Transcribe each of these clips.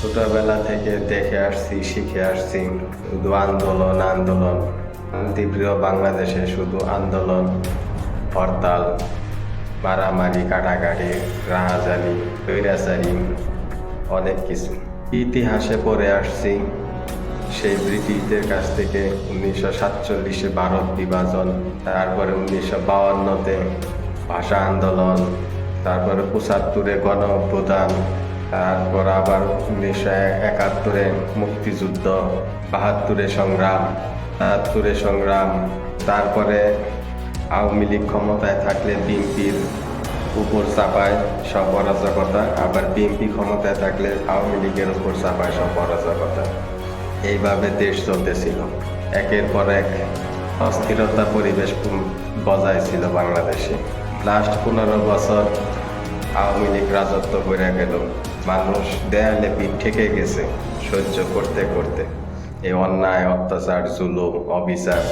ছোটবেলা থেকে দেখে আসছি, শিখে আসছি শুধু আন্দোলন আন্দোলন। শান্তিপ্রিয় বাংলাদেশে শুধু আন্দোলন, হরতাল, মারামারি, কাটাকাটি, রাহাজানি, স্বৈরাচারী, অনেক কিছু। ইতিহাসে পড়ে আসছি সেই ব্রিটিশদের কাছ থেকে 1947-এ ভারত বিভাজন, তারপরে 1952-তে ভাষা আন্দোলন, তারপরে 75-এ গণ অভ্যুত্থান, তারপর আবার 1971-এ মুক্তিযুদ্ধ, 72-এ সংগ্রাম, 73-এ সংগ্রাম, তারপরে আওয়ামী লীগ ক্ষমতায় থাকলে বিএনপির উপর চাপায় সব অরাজকতা, আবার বিএনপি ক্ষমতায় থাকলে আওয়ামী লীগের উপর চাপায় সব অরাজকতা। এইভাবে দেশ চলতেছিল। একের পর এক অস্থিরতা পরিবেশ বজায় ছিল বাংলাদেশে। লাস্ট 15 বছর আওয়ামী লীগ রাজত্ব করে গেল। মানুষ দেয়ালে পিঠ ঠেকে গেছে সহ্য করতে করতে। এই অন্যায়, অত্যাচার, জুলুম, অবিচার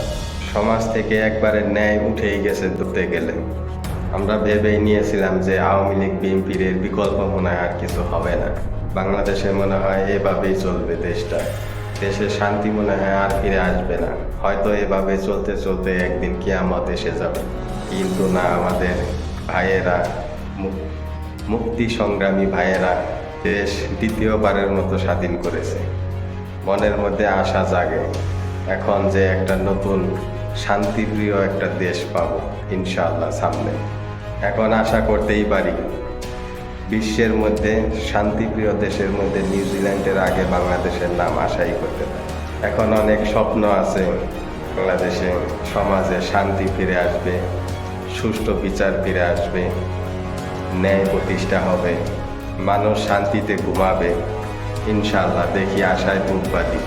সমাজ থেকে একবারে ন্যায় উঠেই গেছে ধরতে গেলে। আমরা ভেবেই নিয়েছিলাম যে আওয়ামী লীগ বিএনপির এর বিকল্প মনে হয় আর কিছু হবে না। বাংলাদেশে মনে হয় এভাবেই চলবে দেশটা। দেশের শান্তি মনে হয় আর ফিরে আসবে না। হয়তো এভাবে চলতে চলতে একদিন কিয়ামত এসে যাবে। কিন্তু না, আমাদের ভাইয়েরা, মুক্তি সংগ্রামী ভাইয়েরা দেশ দ্বিতীয়বারের মতো স্বাধীন করেছে। মনের মধ্যে আশা জাগে এখন যে একটা নতুন শান্তিপ্রিয় একটা দেশ পাবো ইনশাআল্লাহ সামনে। এখন আশা করতেই পারি বিশ্বের মধ্যে শান্তিপ্রিয় দেশের মধ্যে নিউজিল্যান্ডের আগে বাংলাদেশের নাম আশাই করতে পারি। এখন অনেক স্বপ্ন আছে, বাংলাদেশে সমাজে শান্তি ফিরে আসবে, সুষ্ঠু বিচার ফিরে আসবে, ন্যায় প্রতিষ্ঠা হবে, মানুষ শান্তিতে ঘুমাবে ইনশাআল্লাহ। দেখি, আশায় বুক বাঁধি।